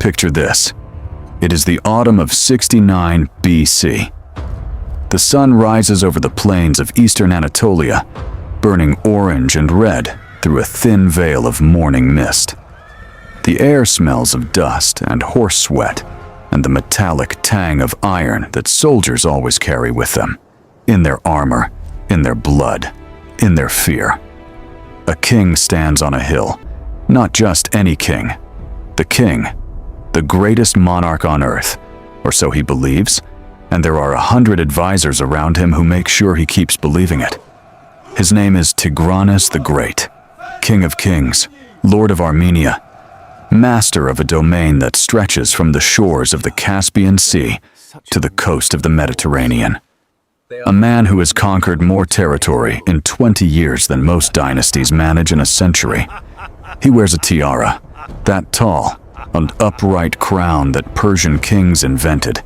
Picture this. It is the autumn of 69 BC. The sun rises over the plains of eastern Anatolia, burning orange and red through a thin veil of morning mist. The air smells of dust and horse sweat and the metallic tang of iron that soldiers always carry with them, in their armor, in their blood, in their fear. A king stands on a hill, not just any king. The king, the greatest monarch on earth, or so he believes, and there are 100 advisors around him who make sure he keeps believing it. His name is Tigranes the Great, King of Kings, Lord of Armenia, master of a domain that stretches from the shores of the Caspian Sea to the coast of the Mediterranean. A man who has conquered more territory in 20 years than most dynasties manage in a century. He wears a tiara, that tall, an upright crown that Persian kings invented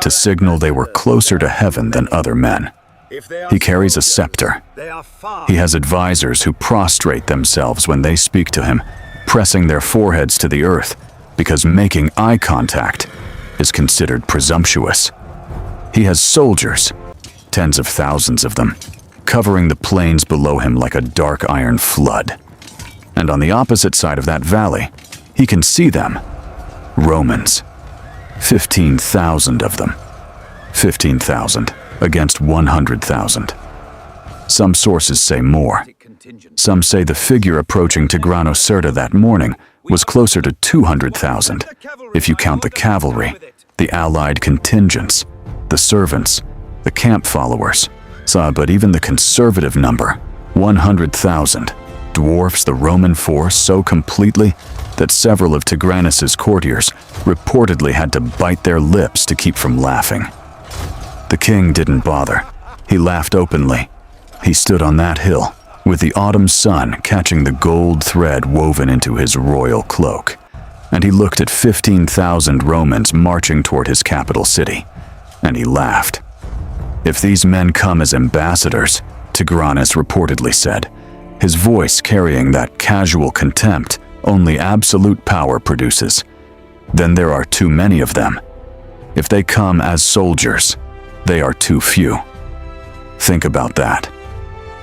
to signal they were closer to heaven than other men. He carries a scepter. He has advisors who prostrate themselves when they speak to him, pressing their foreheads to the earth because making eye contact is considered presumptuous. He has soldiers, tens of thousands of them, covering the plains below him like a dark iron flood. And on the opposite side of that valley, he can see them. Romans. 15,000 of them. 15,000 against 100,000. Some sources say more. Some say the figure approaching Tigranocerta that morning was closer to 200,000, if you count the cavalry, the allied contingents, the servants, the camp followers. But even the conservative number, 100,000, dwarfs the Roman force so completely that several of Tigranes' courtiers reportedly had to bite their lips to keep from laughing. The king didn't bother. He laughed openly. He stood on that hill, with the autumn sun catching the gold thread woven into his royal cloak, and he looked at 15,000 Romans marching toward his capital city, and he laughed. If these men come as ambassadors, Tigranes reportedly said, his voice carrying that casual contempt only absolute power produces, then there are too many of them. If they come as soldiers, they are too few. Think about that.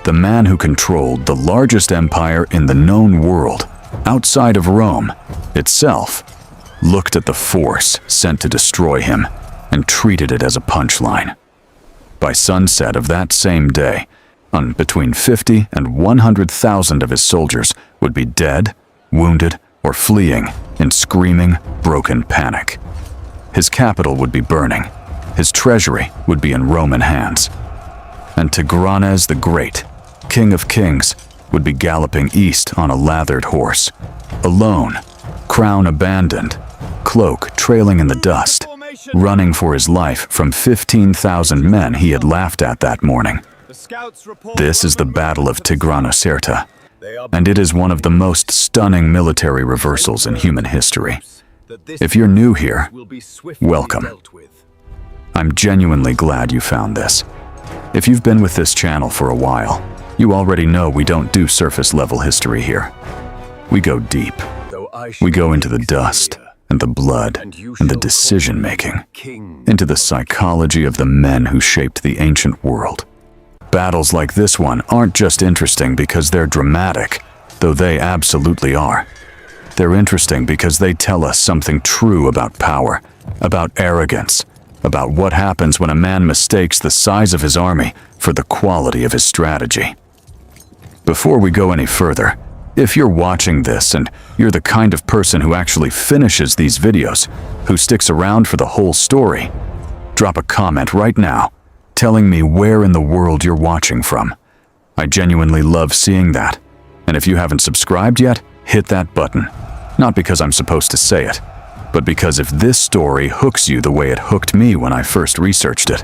The man who controlled the largest empire in the known world, outside of Rome itself, looked at the force sent to destroy him and treated it as a punchline. By sunset of that same day, between 50 and 100,000 of his soldiers would be dead, wounded, or fleeing in screaming, broken panic. His capital would be burning. His treasury would be in Roman hands. And Tigranes the Great, King of Kings, would be galloping east on a lathered horse, alone, crown abandoned, cloak trailing in the dust, running for his life from 15,000 men he had laughed at that morning. This is the Battle of Tigranocerta, and it is one of the most stunning military reversals in human history. If you're new here, welcome. I'm genuinely glad you found this. If you've been with this channel for a while, you already know we don't do surface-level history here. We go deep. We go into the dust and the blood and the decision-making, into the psychology of the men who shaped the ancient world. Battles like this one aren't just interesting because they're dramatic, though they absolutely are. They're interesting because they tell us something true about power, about arrogance, about what happens when a man mistakes the size of his army for the quality of his strategy. Before we go any further, if you're watching this and you're the kind of person who actually finishes these videos, who sticks around for the whole story, drop a comment right now telling me where in the world you're watching from. I genuinely love seeing that. And if you haven't subscribed yet, hit that button. Not because I'm supposed to say it, but because if this story hooks you the way it hooked me when I first researched it,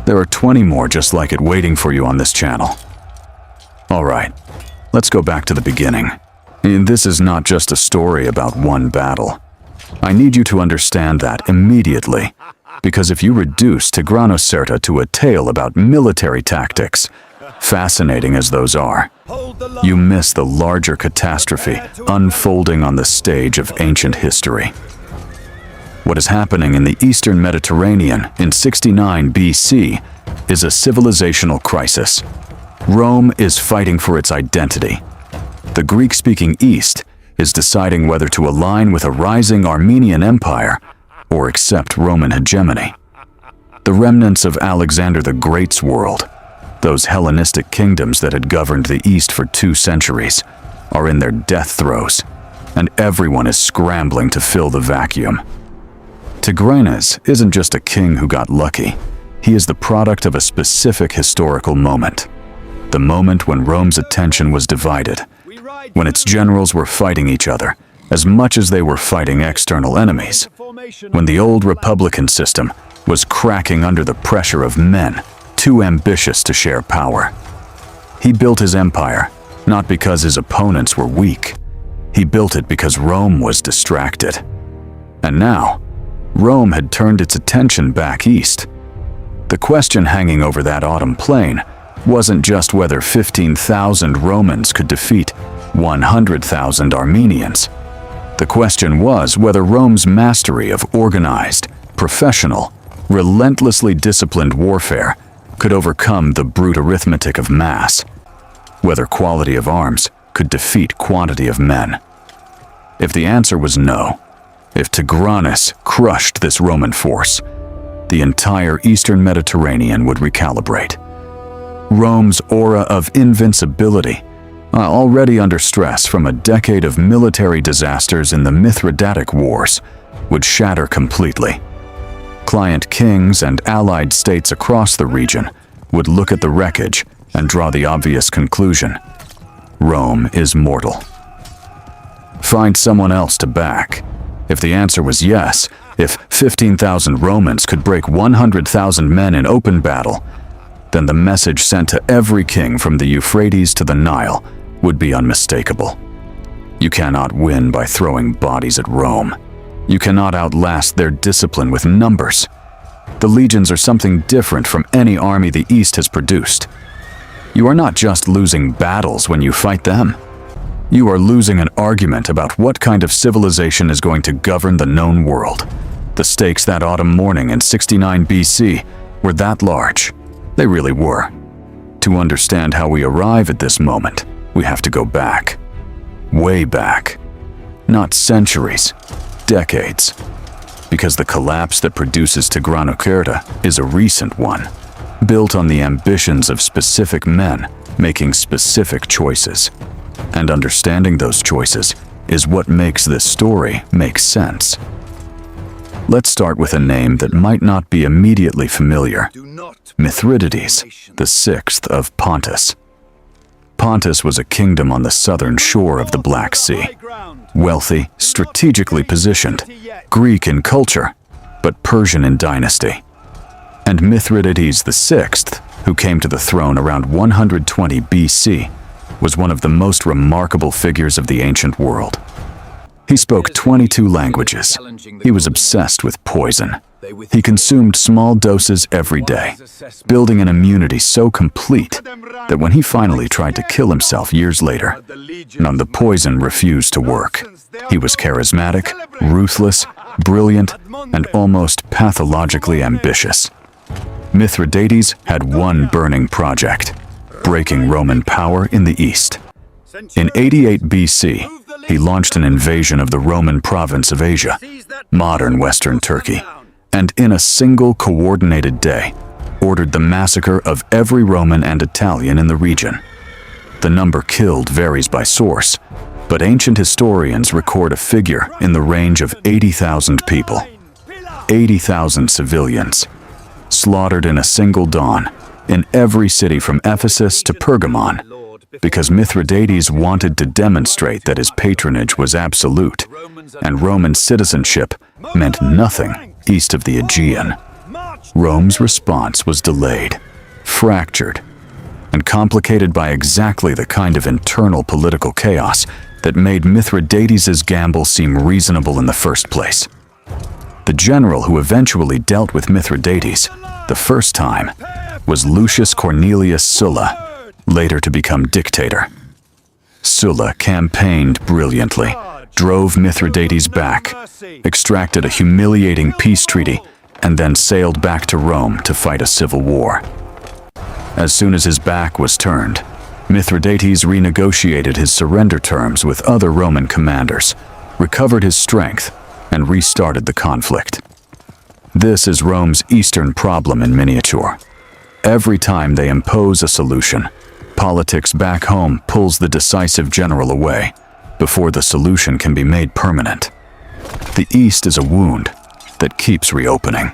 there are 20 more just like it waiting for you on this channel. Alright, let's go back to the beginning. And this is not just a story about one battle. I need you to understand that immediately, because if you reduce Tigranocerta to a tale about military tactics, fascinating as those are, you miss the larger catastrophe unfolding on the stage of ancient history. What is happening in the Eastern Mediterranean in 69 BC is a civilizational crisis. Rome is fighting for its identity. The Greek-speaking East is deciding whether to align with a rising Armenian empire or accept Roman hegemony. The remnants of Alexander the Great's world, those Hellenistic kingdoms that had governed the East for 2 centuries, are in their death throes, and everyone is scrambling to fill the vacuum. Tigranes isn't just a king who got lucky. He is the product of a specific historical moment. The moment when Rome's attention was divided, when its generals were fighting each other as much as they were fighting external enemies, when the old republican system was cracking under the pressure of men too ambitious to share power. He built his empire not because his opponents were weak. He built it because Rome was distracted. And now, Rome had turned its attention back east. The question hanging over that autumn plain wasn't just whether 15,000 Romans could defeat 100,000 Armenians. The question was whether Rome's mastery of organized, professional, relentlessly disciplined warfare could overcome the brute arithmetic of mass, whether quality of arms could defeat quantity of men. If the answer was no, if Tigranes crushed this Roman force, the entire Eastern Mediterranean would recalibrate. Rome's aura of invincibility, already under stress from a decade of military disasters in the Mithridatic Wars, would shatter completely. Client kings and allied states across the region would look at the wreckage and draw the obvious conclusion: Rome is mortal. Find someone else to back. If the answer was yes, if 15,000 Romans could break 100,000 men in open battle, then the message sent to every king from the Euphrates to the Nile would be unmistakable. You cannot win by throwing bodies at Rome. You cannot outlast their discipline with numbers. The legions are something different from any army the East has produced. You are not just losing battles when you fight them. You are losing an argument about what kind of civilization is going to govern the known world. The stakes that autumn morning in 69 BC were that large. They really were. To understand how we arrive at this moment, we have to go back. Way back. Not centuries, decades. Because the collapse that produces Tigranocerta is a recent one, built on the ambitions of specific men making specific choices. And understanding those choices is what makes this story make sense. Let's start with a name that might not be immediately familiar: Mithridates, the sixth of Pontus. Pontus was a kingdom on the southern shore of the Black Sea. Wealthy, strategically positioned, Greek in culture, but Persian in dynasty. And Mithridates VI, who came to the throne around 120 BC, was one of the most remarkable figures of the ancient world. He spoke 22 languages. He was obsessed with poison. He consumed small doses every day, building an immunity so complete that when he finally tried to kill himself years later, none the poison refused to work. He was charismatic, ruthless, brilliant, and almost pathologically ambitious. Mithridates had one burning project: breaking Roman power in the East. In 88 BC, he launched an invasion of the Roman province of Asia, modern Western Turkey, and in a single coordinated day, ordered the massacre of every Roman and Italian in the region. The number killed varies by source, but ancient historians record a figure in the range of 80,000 people. 80,000 civilians, slaughtered in a single dawn, in every city from Ephesus to Pergamon, because Mithridates wanted to demonstrate that his patronage was absolute, and Roman citizenship meant nothing east of the Aegean. Rome's response was delayed, fractured, and complicated by exactly the kind of internal political chaos that made Mithridates' gamble seem reasonable in the first place. The general who eventually dealt with Mithridates the first time was Lucius Cornelius Sulla, later to become dictator. Sulla campaigned brilliantly, drove Mithridates back, extracted a humiliating peace treaty, and then sailed back to Rome to fight a civil war. As soon as his back was turned, Mithridates renegotiated his surrender terms with other Roman commanders, recovered his strength, and restarted the conflict. This is Rome's eastern problem in miniature. Every time they impose a solution, politics back home pulls the decisive general away before the solution can be made permanent. The East is a wound that keeps reopening.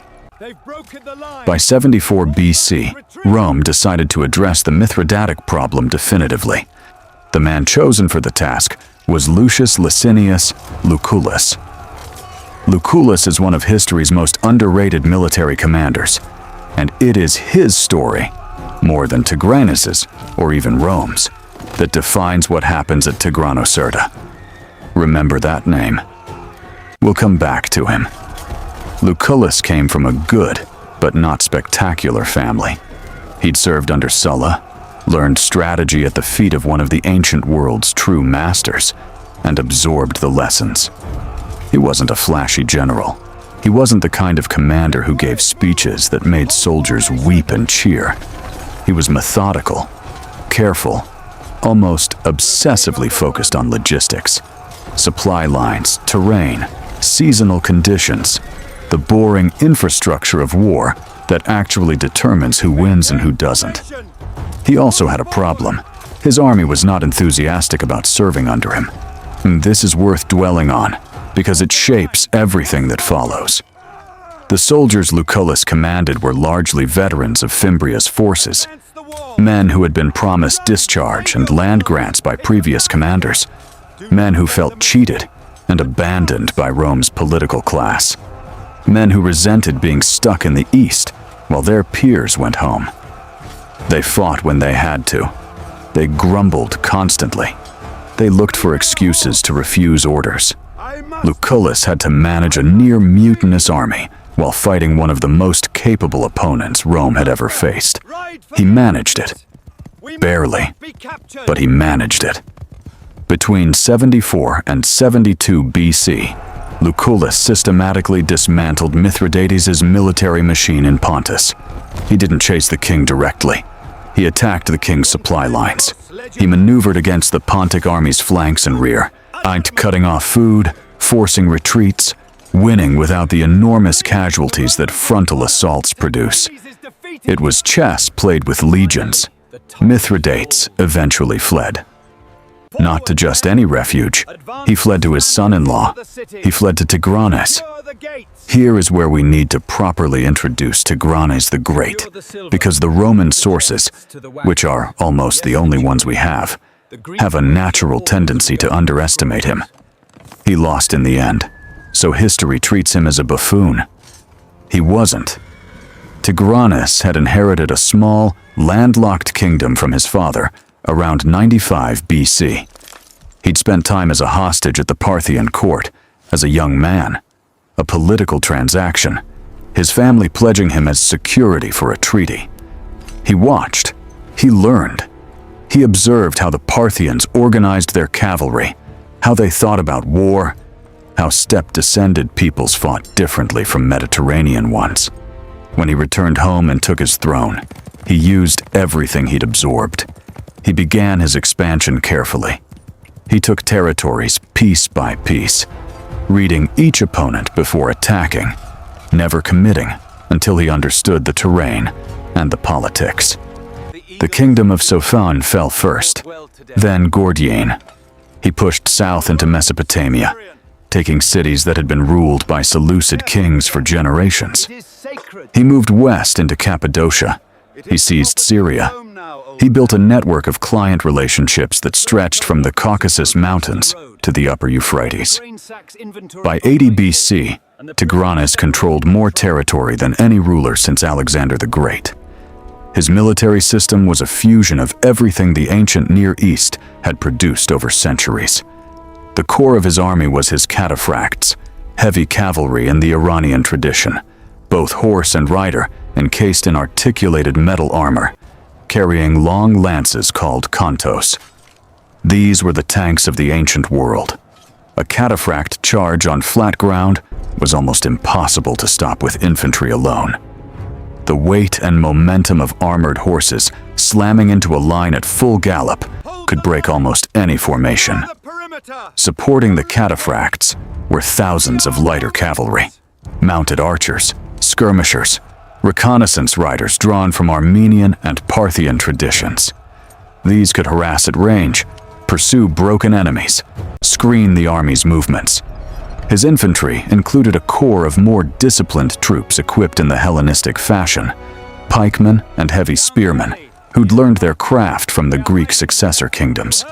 By 74 BC, Rome decided to address the Mithridatic problem definitively. The man chosen for the task was Lucius Licinius Lucullus. Lucullus is one of history's most underrated military commanders, and it is his story, more than Tigranes's or even Rome's, that defines what happens at Tigranocerta. Remember that name. We'll come back to him. Lucullus came from a good, but not spectacular family. He'd served under Sulla, learned strategy at the feet of one of the ancient world's true masters, and absorbed the lessons. He wasn't a flashy general. He wasn't the kind of commander who gave speeches that made soldiers weep and cheer. He was methodical, careful, almost obsessively focused on logistics, supply lines, terrain, seasonal conditions, the boring infrastructure of war that actually determines who wins and who doesn't. He also had a problem. His army was not enthusiastic about serving under him. And this is worth dwelling on, because it shapes everything that follows. The soldiers Lucullus commanded were largely veterans of Fimbria's forces, men who had been promised discharge and land grants by previous commanders, men who felt cheated and abandoned by Rome's political class, men who resented being stuck in the East while their peers went home. They fought when they had to. They grumbled constantly. They looked for excuses to refuse orders. Lucullus had to manage a near-mutinous army while fighting one of the most capable opponents Rome had ever faced. He managed it. Barely, but he managed it. Between 74 and 72 BC, Lucullus systematically dismantled Mithridates' military machine in Pontus. He didn't chase the king directly. He attacked the king's supply lines. He maneuvered against the Pontic army's flanks and rear, cutting off food, forcing retreats, winning without the enormous casualties that frontal assaults produce. It was chess played with legions. Mithridates eventually fled. Not to just any refuge. He fled to his son-in-law. He fled to Tigranes. Here is where we need to properly introduce Tigranes the Great, because the Roman sources, which are almost the only ones we have a natural tendency to underestimate him. He lost in the end, so history treats him as a buffoon. He wasn't. Tigranes had inherited a small, landlocked kingdom from his father around 95 BC. He'd spent time as a hostage at the Parthian court as a young man, a political transaction, his family pledging him as security for a treaty. He watched, he learned, he observed how the Parthians organized their cavalry, how they thought about war, how steppe-descended peoples fought differently from Mediterranean ones. When he returned home and took his throne, he used everything he'd absorbed. He began his expansion carefully. He took territories piece by piece, reading each opponent before attacking, never committing until he understood the terrain and the politics. The kingdom of Sophon fell first, then Gordiane. He pushed south into Mesopotamia, taking cities that had been ruled by Seleucid kings for generations. He moved west into Cappadocia. He seized Syria. He built a network of client relationships that stretched from the Caucasus Mountains to the upper Euphrates. By 80 BC, Tigranes controlled more territory than any ruler since Alexander the Great. His military system was a fusion of everything the ancient Near East had produced over centuries. The core of his army was his cataphracts, heavy cavalry in the Iranian tradition, both horse and rider encased in articulated metal armor, carrying long lances called kontos. These were the tanks of the ancient world. A cataphract charge on flat ground was almost impossible to stop with infantry alone. The weight and momentum of armored horses slamming into a line at full gallop could break almost any formation. Supporting the cataphracts were thousands of lighter cavalry, mounted archers, skirmishers, reconnaissance riders drawn from Armenian and Parthian traditions. These could harass at range, pursue broken enemies, screen the army's movements. His infantry included a corps of more disciplined troops equipped in the Hellenistic fashion, pikemen and heavy spearmen, who'd learned their craft from the Greek successor kingdoms,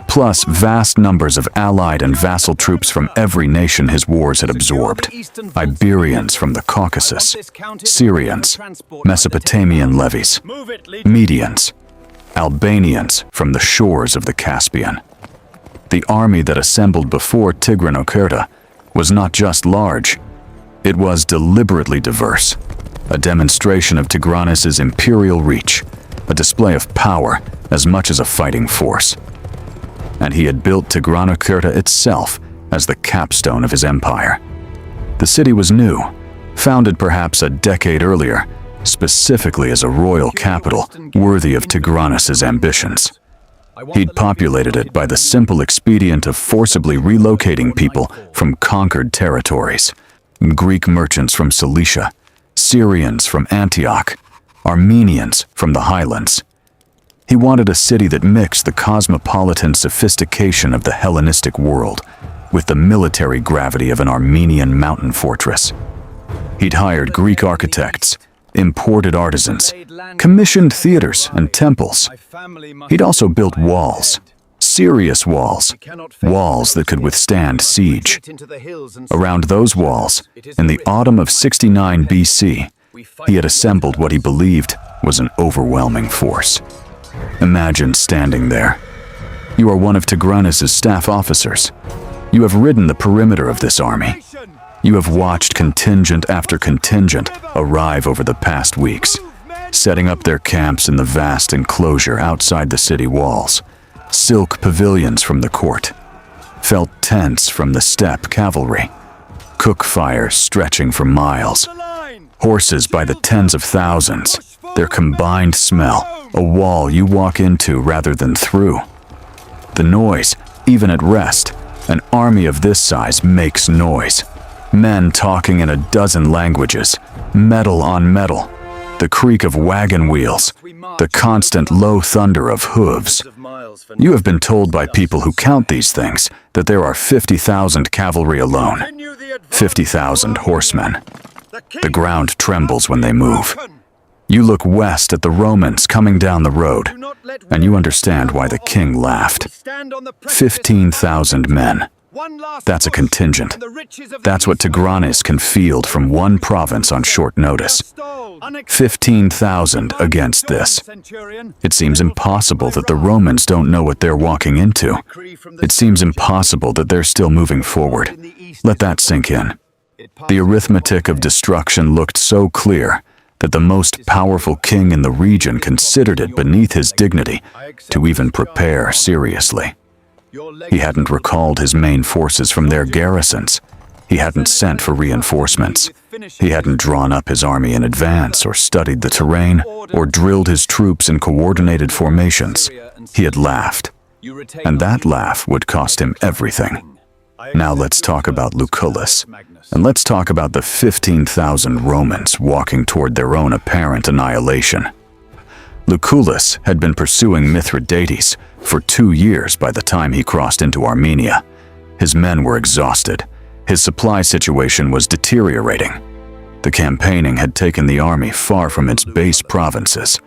plus vast numbers of allied and vassal troops from every nation his wars had absorbed. Iberians from the Caucasus, Syrians, Mesopotamian levies, Medians, Albanians from the shores of the Caspian. The army that assembled before Tigranocerta was not just large, it was deliberately diverse, a demonstration of Tigranes' imperial reach, a display of power as much as a fighting force. And he had built Tigranocerta itself as the capstone of his empire. The city was new, founded perhaps a decade earlier, specifically as a royal capital worthy of Tigranes' ambitions. He'd populated it by the simple expedient of forcibly relocating people from conquered territories. Greek merchants from Cilicia, Syrians from Antioch, Armenians from the highlands. He wanted a city that mixed the cosmopolitan sophistication of the Hellenistic world with the military gravity of an Armenian mountain fortress. He'd hired Greek architects, imported artisans, commissioned theaters and temples. He'd also built walls, serious walls, walls that could withstand siege. Around those walls, in the autumn of 69 BC, he had assembled what he believed was an overwhelming force. Imagine standing there. You are one of Tigranes' staff officers. You have ridden the perimeter of this army. You have watched contingent after contingent arrive over the past weeks, setting up their camps in the vast enclosure outside the city walls, silk pavilions from the court, felt tents from the steppe cavalry, cook fires stretching for miles, horses by the tens of thousands, their combined smell, a wall you walk into rather than through. The noise, even at rest, an army of this size makes noise. Men talking in a dozen languages, metal on metal, the creak of wagon wheels, the constant low thunder of hooves. You have been told by people who count these things that there are 50,000 cavalry alone, 50,000 horsemen. The ground trembles when they move. You look west at the Romans coming down the road, and you understand why the king laughed. 15,000 men. That's a contingent. That's what Tigranes can field from one province on short notice. 15,000 against this. It seems impossible that the Romans don't know what they're walking into. It seems impossible that they're still moving forward. Let that sink in. The arithmetic of destruction looked so clear that the most powerful king in the region considered it beneath his dignity to even prepare seriously. He hadn't recalled his main forces from their garrisons. He hadn't sent for reinforcements. He hadn't drawn up his army in advance or studied the terrain or drilled his troops in coordinated formations. He had laughed, and that laugh would cost him everything. Now let's talk about Lucullus, and let's talk about the 15,000 Romans walking toward their own apparent annihilation. Lucullus had been pursuing Mithridates for 2 years by the time he crossed into Armenia. His men were exhausted. His supply situation was deteriorating. The campaigning had taken the army far from its base provinces,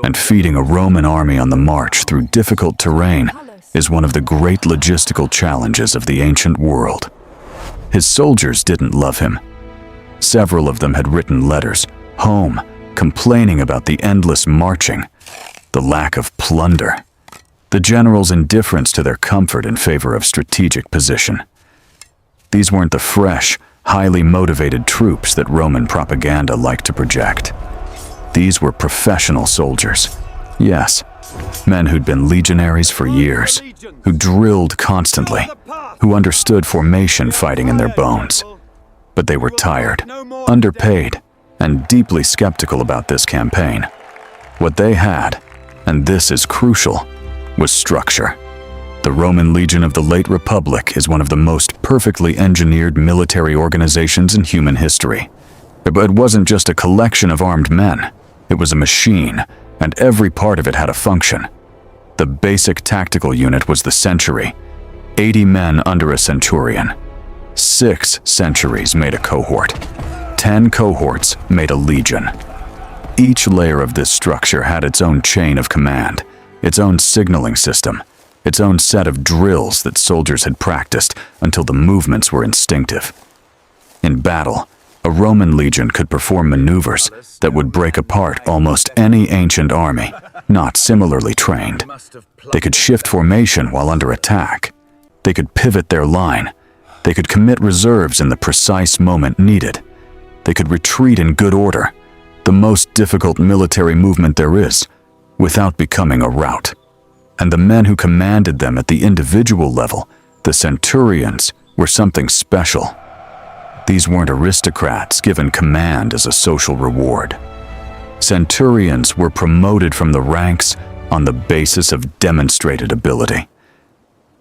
and feeding a Roman army on the march through difficult terrain is one of the great logistical challenges of the ancient world. His soldiers didn't love him. Several of them had written letters home, complaining about the endless marching, the lack of plunder, the general's indifference to their comfort in favor of strategic position. These weren't the fresh, highly motivated troops that Roman propaganda liked to project. These were professional soldiers. Yes, Men who'd been legionaries for years, who drilled constantly, who understood formation fighting in their bones. But they were tired, underpaid, and deeply skeptical about this campaign. What they had, and this is crucial, was structure. The Roman Legion of the late Republic is one of the most perfectly engineered military organizations in human history. But it wasn't just a collection of armed men. It was a machine, and every part of it had a function. The basic tactical unit was the century, 80 men under a centurion. 6 centuries made a cohort. 10 cohorts made a legion. Each layer of this structure had its own chain of command, its own signaling system, its own set of drills that soldiers had practiced until the movements were instinctive. In battle, a Roman legion could perform maneuvers that would break apart almost any ancient army not similarly trained. They could shift formation while under attack. They could pivot their line. They could commit reserves in the precise moment needed. They could retreat in good order, the most difficult military movement there is, without becoming a rout. And the men who commanded them at the individual level, the centurions, were something special. These weren't aristocrats given command as a social reward. Centurions were promoted from the ranks on the basis of demonstrated ability.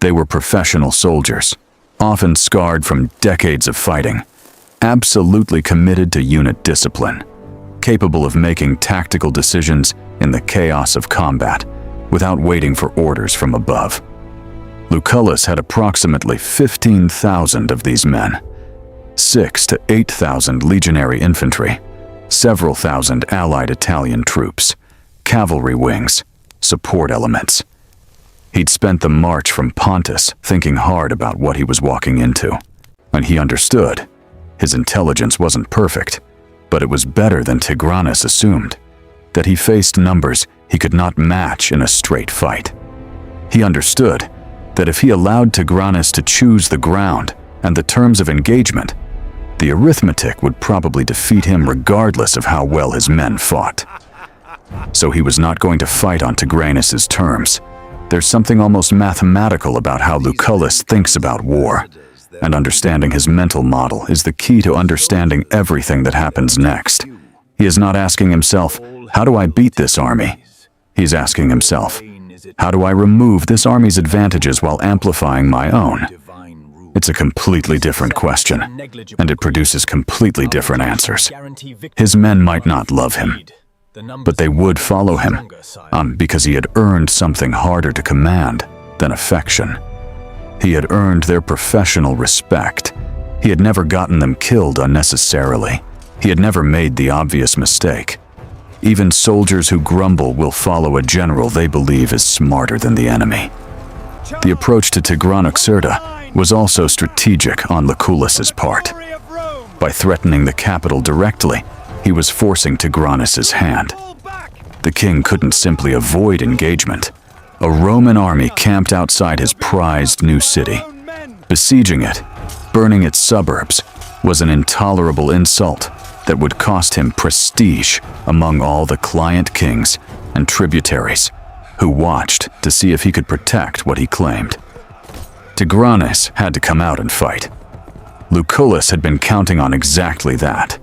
They were professional soldiers, often scarred from decades of fighting, absolutely committed to unit discipline, capable of making tactical decisions in the chaos of combat without waiting for orders from above. Lucullus had approximately 15,000 of these men, 6,000 to 8,000 legionary infantry, several thousand allied Italian troops, cavalry wings, support elements. He'd spent the march from Pontus thinking hard about what he was walking into, and he understood. His intelligence wasn't perfect, but it was better than Tigranes assumed, that he faced numbers he could not match in a straight fight. He understood that if he allowed Tigranes to choose the ground and the terms of engagement, the arithmetic would probably defeat him regardless of how well his men fought. So he was not going to fight on Tigranes' terms. There's something almost mathematical about how Lucullus thinks about war, and understanding his mental model is the key to understanding everything that happens next. He is not asking himself, how do I beat this army? He's asking himself, how do I remove this army's advantages while amplifying my own? It's a completely different question, and it produces completely different answers. His men might not love him, but they would follow him, because he had earned something harder to command than affection. He had earned their professional respect. He had never gotten them killed unnecessarily. He had never made the obvious mistake. Even soldiers who grumble will follow a general they believe is smarter than the enemy. The approach to Tigranocerta was also strategic on Lucullus's part. By threatening the capital directly, he was forcing Tigranes' hand. The king couldn't simply avoid engagement. A Roman army camped outside his prized new city. Besieging it, burning its suburbs, was an intolerable insult that would cost him prestige among all the client kings and tributaries who watched to see if he could protect what he claimed. Tigranes had to come out and fight. Lucullus had been counting on exactly that.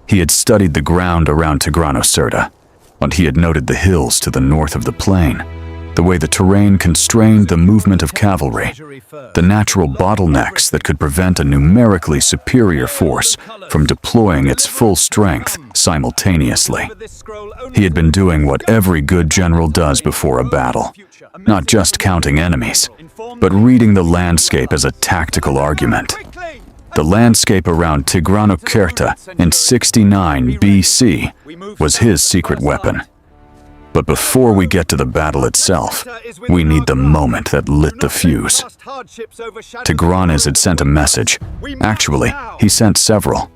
He had studied the ground around Tigranocerta, and he had noted the hills to the north of the plain, the way the terrain constrained the movement of cavalry, the natural bottlenecks that could prevent a numerically superior force from deploying its full strength simultaneously. He had been doing what every good general does before a battle, not just counting enemies, but reading the landscape as a tactical argument. The landscape around Tigranocerta in 69 BC was his secret weapon. But before we get to the battle itself, we need the moment that lit the fuse. Tigranes had sent a message. Actually, he sent several.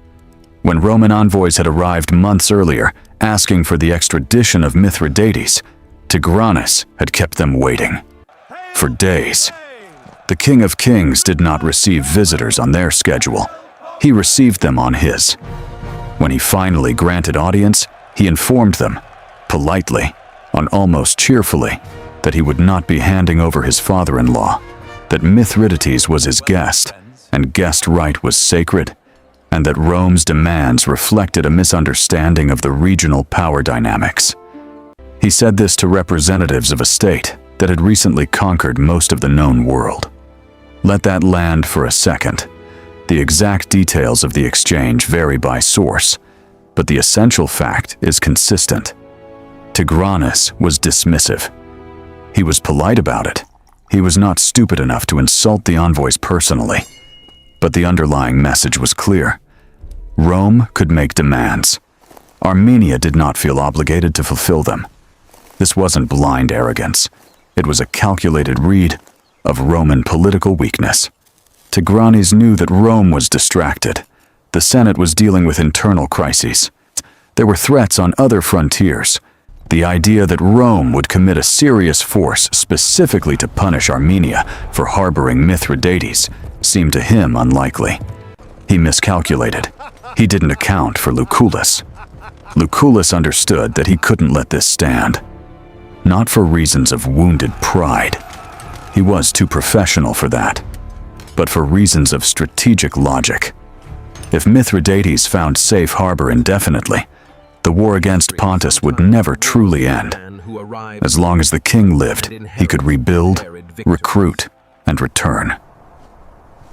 When Roman envoys had arrived months earlier, asking for the extradition of Mithridates, Tigranes had kept them waiting. For days. The King of Kings did not receive visitors on their schedule. He received them on his. When he finally granted audience, he informed them, politely, on almost cheerfully that he would not be handing over his father-in-law, that Mithridates was his guest, and guest right was sacred, and that Rome's demands reflected a misunderstanding of the regional power dynamics. He said this to representatives of a state that had recently conquered most of the known world. Let that land for a second. The exact details of the exchange vary by source, but the essential fact is consistent. Tigranes was dismissive. He was polite about it. He was not stupid enough to insult the envoys personally. But the underlying message was clear. Rome could make demands. Armenia did not feel obligated to fulfill them. This wasn't blind arrogance. It was a calculated read of Roman political weakness. Tigranes knew that Rome was distracted. The Senate was dealing with internal crises. There were threats on other frontiers. The idea that Rome would commit a serious force specifically to punish Armenia for harboring Mithridates seemed to him unlikely. He miscalculated. He didn't account for Lucullus. Lucullus understood that he couldn't let this stand. Not for reasons of wounded pride. He was too professional for that. But for reasons of strategic logic. If Mithridates found safe harbor indefinitely, the war against Pontus would never truly end. As long as the king lived, he could rebuild, recruit, and return.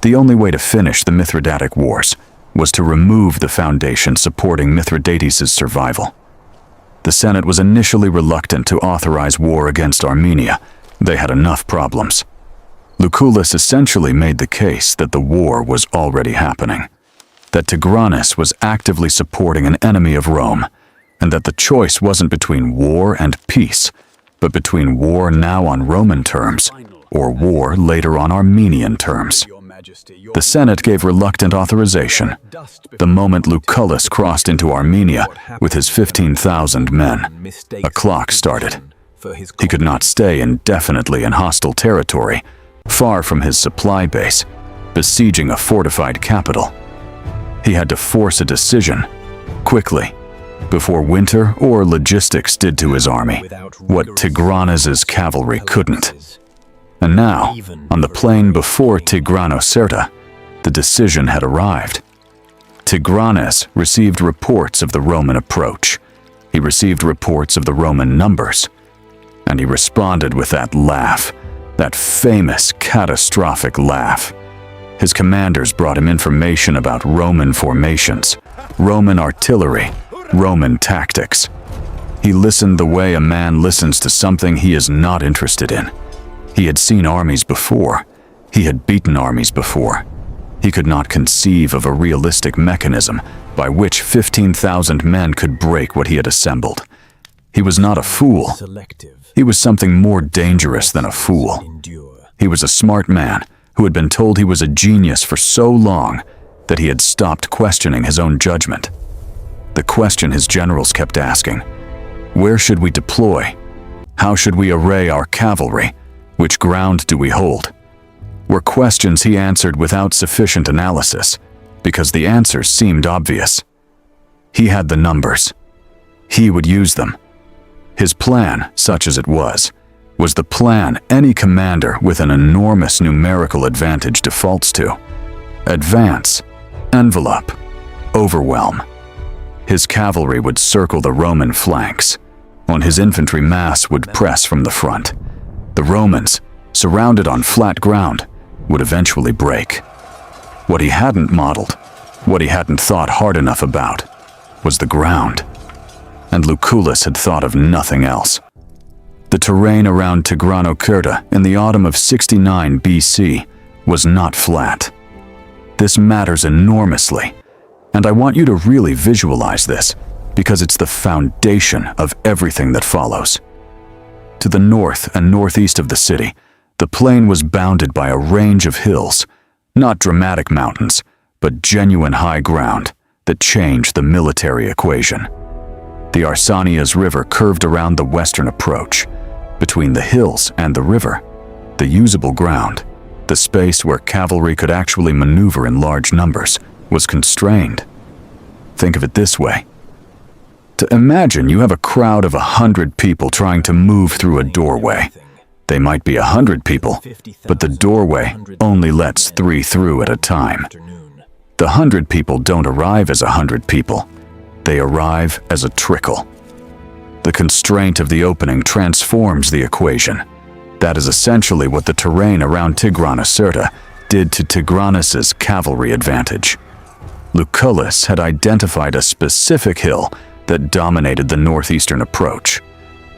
The only way to finish the Mithridatic Wars was to remove the foundation supporting Mithridates' survival. The Senate was initially reluctant to authorize war against Armenia. They had enough problems. Lucullus essentially made the case that the war was already happening, that Tigranes was actively supporting an enemy of Rome, and that the choice wasn't between war and peace, but between war now on Roman terms or war later on Armenian terms. The Senate gave reluctant authorization the moment Lucullus crossed into Armenia with his 15,000 men. A clock started. He could not stay indefinitely in hostile territory, far from his supply base, besieging a fortified capital. He had to force a decision, quickly, before winter or logistics did to his army what Tigranes' cavalry couldn't. And now, on the plain before Tigranocerta, the decision had arrived. Tigranes received reports of the Roman approach. He received reports of the Roman numbers. And he responded with that laugh, that famous catastrophic laugh. His commanders brought him information about Roman formations, Roman artillery, Roman tactics. He listened the way a man listens to something he is not interested in. He had seen armies before. He had beaten armies before. He could not conceive of a realistic mechanism by which 15,000 men could break what he had assembled. He was not a fool. He was something more dangerous than a fool. He was a smart man who had been told he was a genius for so long that he had stopped questioning his own judgment. The question his generals kept asking: where should we deploy? How should we array our cavalry? Which ground do we hold? Were questions he answered without sufficient analysis, because the answers seemed obvious. He had the numbers. He would use them. His plan, such as it was the plan any commander with an enormous numerical advantage defaults to. Advance, envelop, overwhelm. His cavalry would circle the Roman flanks, while his infantry mass would press from the front. The Romans, surrounded on flat ground, would eventually break. What he hadn't modeled, what he hadn't thought hard enough about, was the ground. And Lucullus had thought of nothing else. The terrain around Tigranocerta in the autumn of 69 BC was not flat. This matters enormously, and I want you to really visualize this, because it's the foundation of everything that follows. To the north and northeast of the city, the plain was bounded by a range of hills, not dramatic mountains, but genuine high ground that changed the military equation. The Arsanias River curved around the western approach. Between the hills and the river, the usable ground, the space where cavalry could actually maneuver in large numbers, was constrained. Think of it this way. To imagine you have a crowd of 100 people trying to move through a doorway. They might be 100 people, but the doorway only lets 3 through at a time. The 100 people don't arrive as 100 people. They arrive as a trickle. The constraint of the opening transforms the equation. That is essentially what the terrain around Tigranocerta did to Tigranes' cavalry advantage. Lucullus had identified a specific hill that dominated the northeastern approach.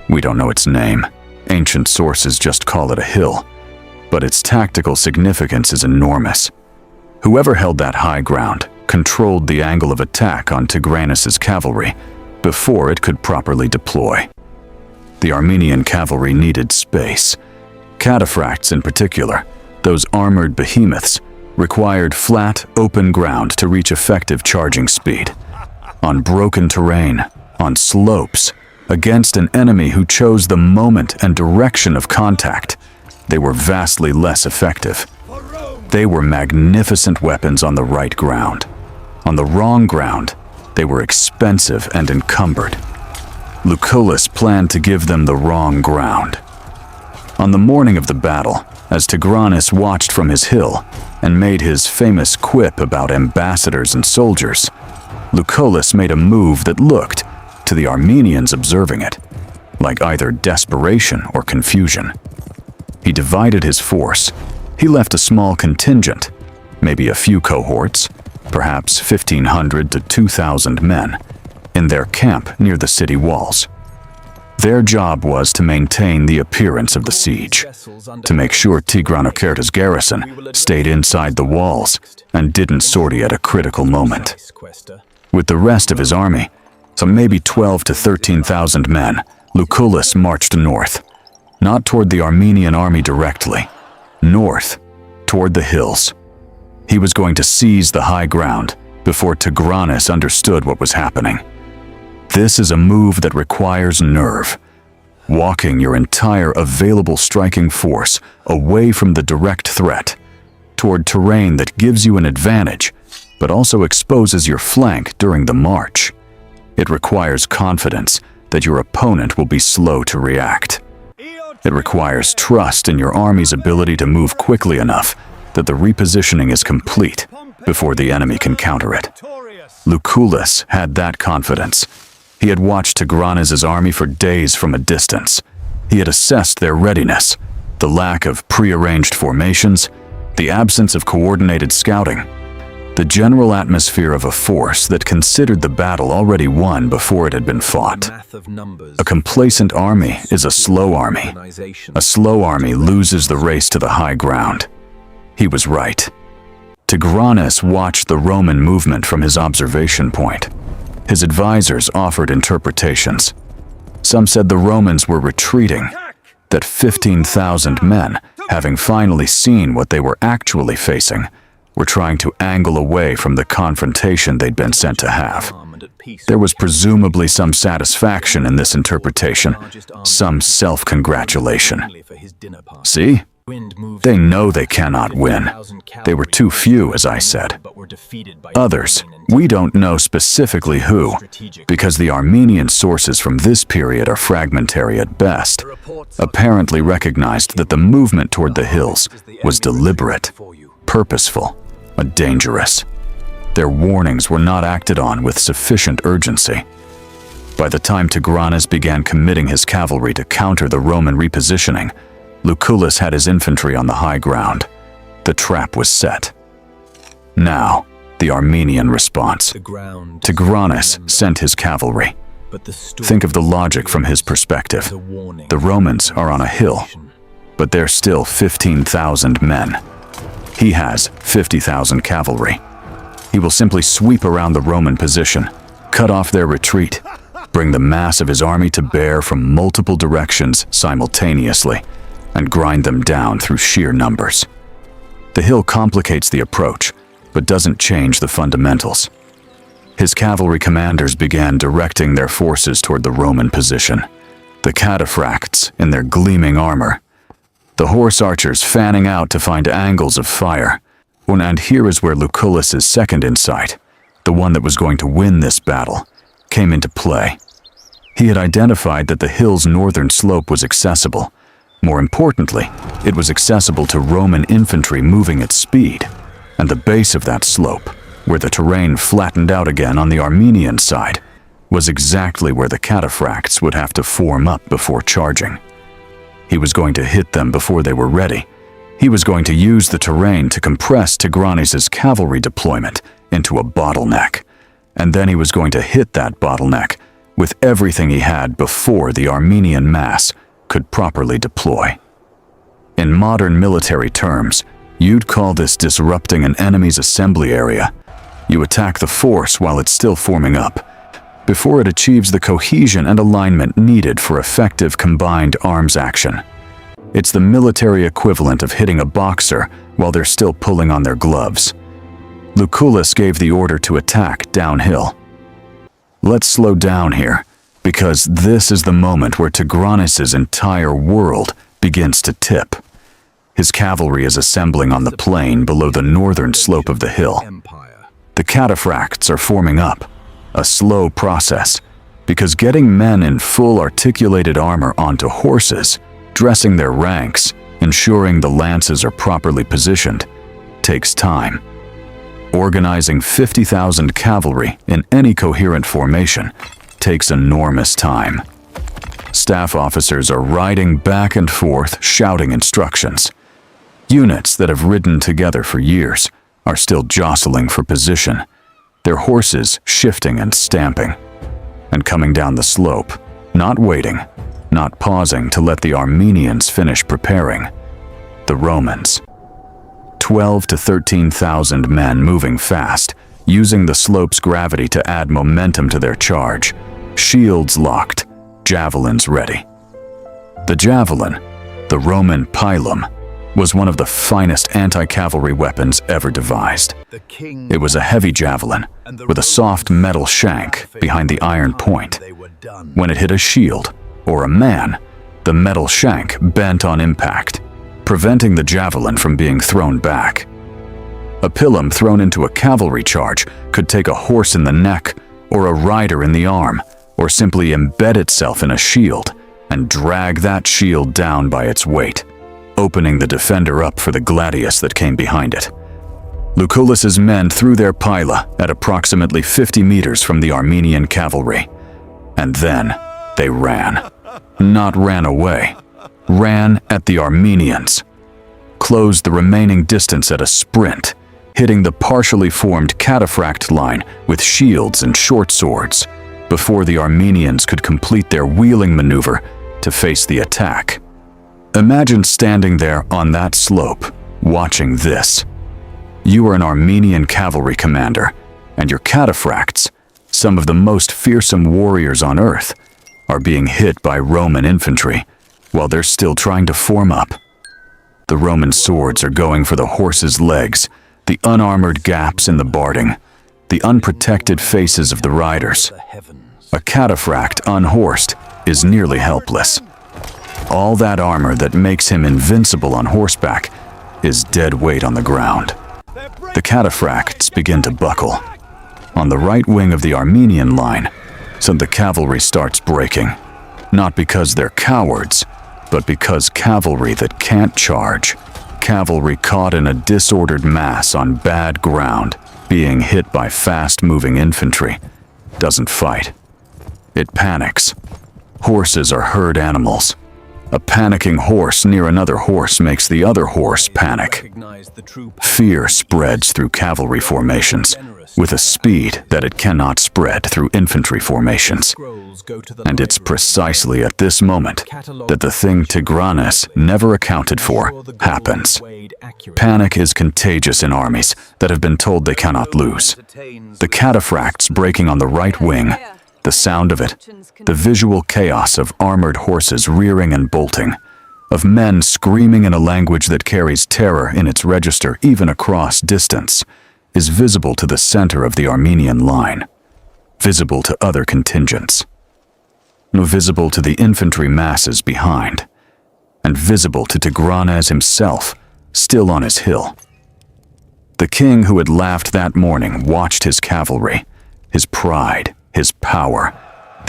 We don't know its name. Ancient sources just call it a hill. But its tactical significance is enormous. Whoever held that high ground controlled the angle of attack on Tigranes' cavalry before it could properly deploy. The Armenian cavalry needed space. Cataphracts in particular, those armored behemoths, required flat, open ground to reach effective charging speed. On broken terrain, on slopes, against an enemy who chose the moment and direction of contact, they were vastly less effective. They were magnificent weapons on the right ground. On the wrong ground, they were expensive and encumbered. Lucullus planned to give them the wrong ground. On the morning of the battle, as Tigranes watched from his hill and made his famous quip about ambassadors and soldiers, Lucullus made a move that looked, to the Armenians observing it, like either desperation or confusion. He divided his force. He left a small contingent, maybe a few cohorts, perhaps 1,500 to 2,000 men, in their camp near the city walls. Their job was to maintain the appearance of the siege, to make sure Tigranocerta's garrison stayed inside the walls and didn't sortie at a critical moment. With the rest of his army, some maybe 12 to 13,000 men, Lucullus marched north, not toward the Armenian army directly, north, toward the hills. He was going to seize the high ground before Tigranes understood what was happening. This is a move that requires nerve. Walking your entire available striking force away from the direct threat, toward terrain that gives you an advantage, but also exposes your flank during the march. It requires confidence that your opponent will be slow to react. It requires trust in your army's ability to move quickly enough that the repositioning is complete before the enemy can counter it. Lucullus had that confidence. He had watched Tigranes' army for days from a distance. He had assessed their readiness, the lack of prearranged formations, the absence of coordinated scouting, the general atmosphere of a force that considered the battle already won before it had been fought. A complacent army is a slow army. A slow army loses the race to the high ground. He was right. Tigranes watched the Roman movement from his observation point. His advisors offered interpretations. Some said the Romans were retreating, that 15,000 men, having finally seen what they were actually facing, were trying to angle away from the confrontation they'd been sent to have. There was presumably some satisfaction in this interpretation, some self-congratulation. See? They know they cannot win. They were too few, as I said. Others, we don't know specifically who, because the Armenian sources from this period are fragmentary at best, apparently recognized that the movement toward the hills was deliberate, purposeful, and dangerous. Their warnings were not acted on with sufficient urgency. By the time Tigranes began committing his cavalry to counter the Roman repositioning, Lucullus had his infantry on the high ground. The trap was set. Now, the Armenian response. Tigranes sent his cavalry. Think of the logic from his perspective. The Romans are on a hill, but they're still 15,000 men. He has 50,000 cavalry. He will simply sweep around the Roman position, cut off their retreat, bring the mass of his army to bear from multiple directions simultaneously, and grind them down through sheer numbers. The hill complicates the approach, but doesn't change the fundamentals. His cavalry commanders began directing their forces toward the Roman position, the cataphracts in their gleaming armor, the horse archers fanning out to find angles of fire. And here is where Lucullus's second insight, the one that was going to win this battle, came into play. He had identified that the hill's northern slope was accessible. More importantly, it was accessible to Roman infantry moving at speed, and the base of that slope, where the terrain flattened out again on the Armenian side, was exactly where the cataphracts would have to form up before charging. He was going to hit them before they were ready. He was going to use the terrain to compress Tigranes' cavalry deployment into a bottleneck, and then he was going to hit that bottleneck with everything he had before the Armenian mass could properly deploy. In modern military terms, you'd call this disrupting an enemy's assembly area. You attack the force while it's still forming up, before it achieves the cohesion and alignment needed for effective combined arms action. It's the military equivalent of hitting a boxer while they're still pulling on their gloves. Lucullus gave the order to attack downhill. Let's slow down here, because this is the moment where Tigranes' entire world begins to tip. His cavalry is assembling on the plain below the northern slope of the hill. The cataphracts are forming up, a slow process, because getting men in full articulated armor onto horses, dressing their ranks, ensuring the lances are properly positioned, takes time. Organizing 50,000 cavalry in any coherent formation takes enormous time. Staff officers are riding back and forth, shouting instructions. Units that have ridden together for years are still jostling for position, their horses shifting and stamping, and coming down the slope, not waiting, not pausing to let the Armenians finish preparing. The Romans. 12 to 13,000 men moving fast, using the slope's gravity to add momentum to their charge. Shields locked, javelins ready. The javelin, the Roman pilum, was one of the finest anti-cavalry weapons ever devised. It was a heavy javelin with a soft metal shank behind the iron point. When it hit a shield or a man, the metal shank bent on impact, preventing the javelin from being thrown back. A pilum thrown into a cavalry charge could take a horse in the neck or a rider in the arm, or simply embed itself in a shield and drag that shield down by its weight, opening the defender up for the gladius that came behind it. Lucullus's men threw their pila at approximately 50 meters from the Armenian cavalry, and then they ran. Not ran away. Ran at the Armenians, closed the remaining distance at a sprint, hitting the partially formed cataphracts line with shields and short swords, before the Armenians could complete their wheeling maneuver to face the attack. Imagine standing there on that slope, watching this. You are an Armenian cavalry commander, and your cataphracts, some of the most fearsome warriors on earth, are being hit by Roman infantry, while they're still trying to form up. The Roman swords are going for the horses' legs, the unarmored gaps in the barding, the unprotected faces of the riders. A cataphract unhorsed is nearly helpless. All that armor that makes him invincible on horseback is dead weight on the ground. The cataphracts begin to buckle. On the right wing of the Armenian line, so the cavalry starts breaking, not because they're cowards, but because cavalry that can't charge, cavalry caught in a disordered mass on bad ground, being hit by fast-moving infantry, doesn't fight. It panics. Horses are herd animals. A panicking horse near another horse makes the other horse panic. Fear spreads through cavalry formations with a speed that it cannot spread through infantry formations. And it's precisely at this moment that the thing Tigranes never accounted for happens. Panic is contagious in armies that have been told they cannot lose. The cataphracts breaking on the right wing, the sound of it, the visual chaos of armored horses rearing and bolting, of men screaming in a language that carries terror in its register even across distance, is visible to the center of the Armenian line, visible to other contingents, visible to the infantry masses behind, and visible to Tigranes himself, still on his hill. The king who had laughed that morning watched his cavalry, his pride, his power,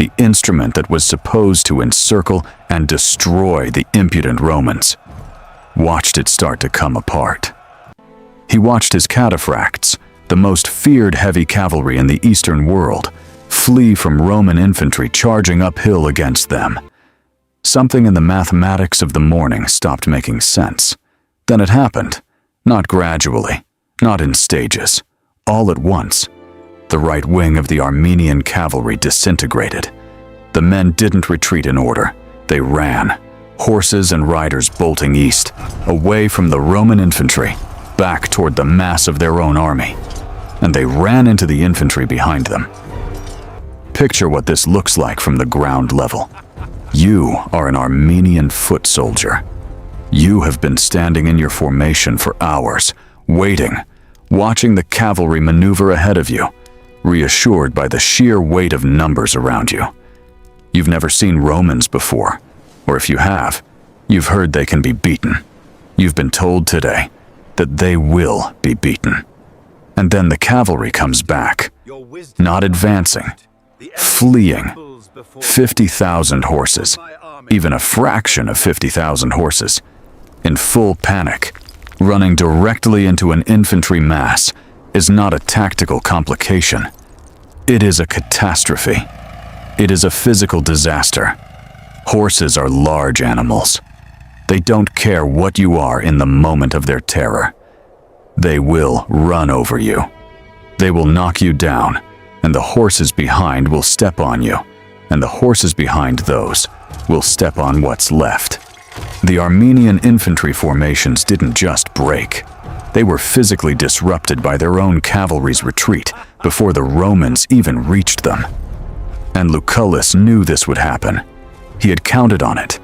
the instrument that was supposed to encircle and destroy the impudent Romans, watched it start to come apart. He watched his cataphracts, the most feared heavy cavalry in the Eastern world, flee from Roman infantry charging uphill against them. Something in the mathematics of the morning stopped making sense. Then it happened, not gradually, not in stages, all at once. The right wing of the Armenian cavalry disintegrated. The men didn't retreat in order. They ran, horses and riders bolting east, away from the Roman infantry, back toward the mass of their own army. And they ran into the infantry behind them. Picture what this looks like from the ground level. You are an Armenian foot soldier. You have been standing in your formation for hours, waiting, watching the cavalry maneuver ahead of you, reassured by the sheer weight of numbers around you. You've never seen Romans before, or if you have, you've heard they can be beaten. You've been told today that they will be beaten. And then the cavalry comes back, not advancing, fleeing. 50,000 horses, even a fraction of 50,000 horses, in full panic, running directly into an infantry mass is not a tactical complication. It is a catastrophe. It is a physical disaster. Horses are large animals. They don't care what you are in the moment of their terror. They will run over you. They will knock you down, and the horses behind will step on you, and the horses behind those will step on what's left. The Armenian infantry formations didn't just break. They were physically disrupted by their own cavalry's retreat before the Romans even reached them. And Lucullus knew this would happen. He had counted on it.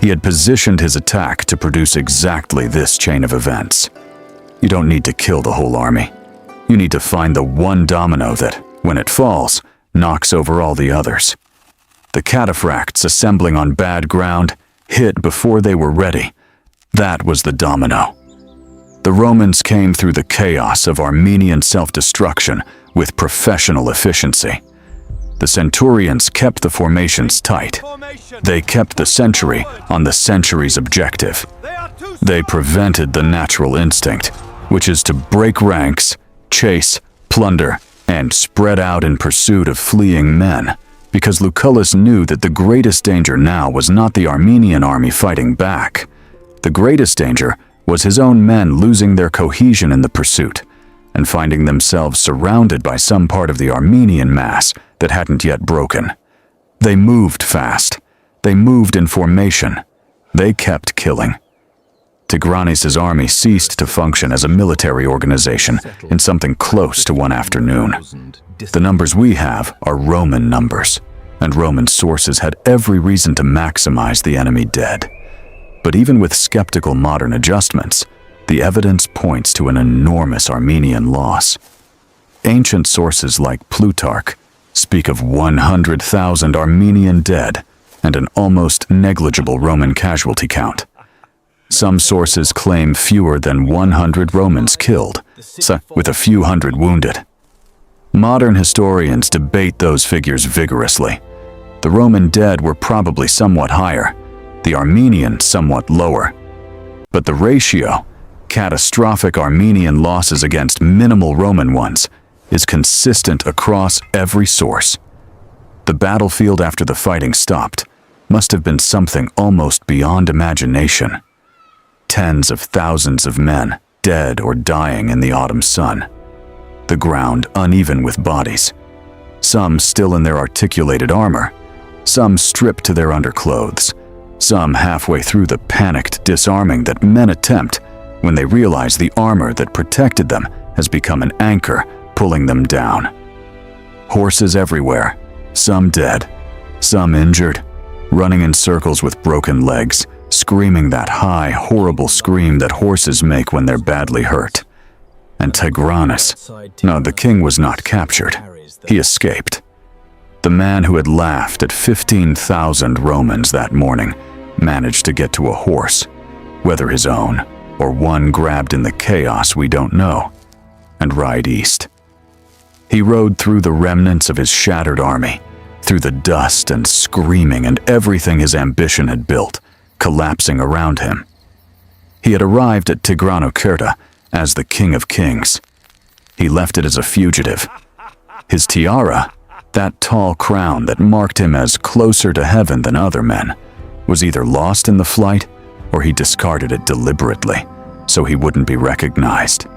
He had positioned his attack to produce exactly this chain of events. You don't need to kill the whole army. You need to find the one domino that, when it falls, knocks over all the others. The cataphracts assembling on bad ground hit before they were ready. That was the domino. The Romans came through the chaos of Armenian self-destruction with professional efficiency. The centurions kept the formations tight. They kept the century on the century's objective. They prevented the natural instinct, which is to break ranks, chase, plunder, and spread out in pursuit of fleeing men, because Lucullus knew that the greatest danger now was not the Armenian army fighting back. The greatest danger was his own men losing their cohesion in the pursuit and finding themselves surrounded by some part of the Armenian mass that hadn't yet broken. They moved fast. They moved in formation. They kept killing. Tigranes' army ceased to function as a military organization in something close to one afternoon. The numbers we have are Roman numbers, and Roman sources had every reason to maximize the enemy dead. But even with skeptical modern adjustments, the evidence points to an enormous Armenian loss. Ancient sources like Plutarch speak of 100,000 Armenian dead and an almost negligible Roman casualty count. Some sources claim fewer than 100 Romans killed, with a few hundred wounded. Modern historians debate those figures vigorously. The Roman dead were probably somewhat higher, the Armenian somewhat lower. But the ratio, catastrophic Armenian losses against minimal Roman ones, is consistent across every source. The battlefield after the fighting stopped must have been something almost beyond imagination. Tens of thousands of men, dead or dying in the autumn sun. The ground uneven with bodies. Some still in their articulated armor. Some stripped to their underclothes. Some halfway through the panicked disarming that men attempt when they realize the armor that protected them has become an anchor pulling them down. Horses everywhere, some dead, some injured, running in circles with broken legs, screaming that high, horrible scream that horses make when they're badly hurt. And Tigranes, no, the king was not captured. He escaped. The man who had laughed at 15,000 Romans that morning managed to get to a horse, whether his own or one grabbed in the chaos we don't know, and ride east. He rode through the remnants of his shattered army, through the dust and screaming and everything his ambition had built, collapsing around him. He had arrived at Tigranocerta as the King of Kings. He left it as a fugitive. His tiara, that tall crown that marked him as closer to heaven than other men, was either lost in the flight or he discarded it deliberately so he wouldn't be recognized.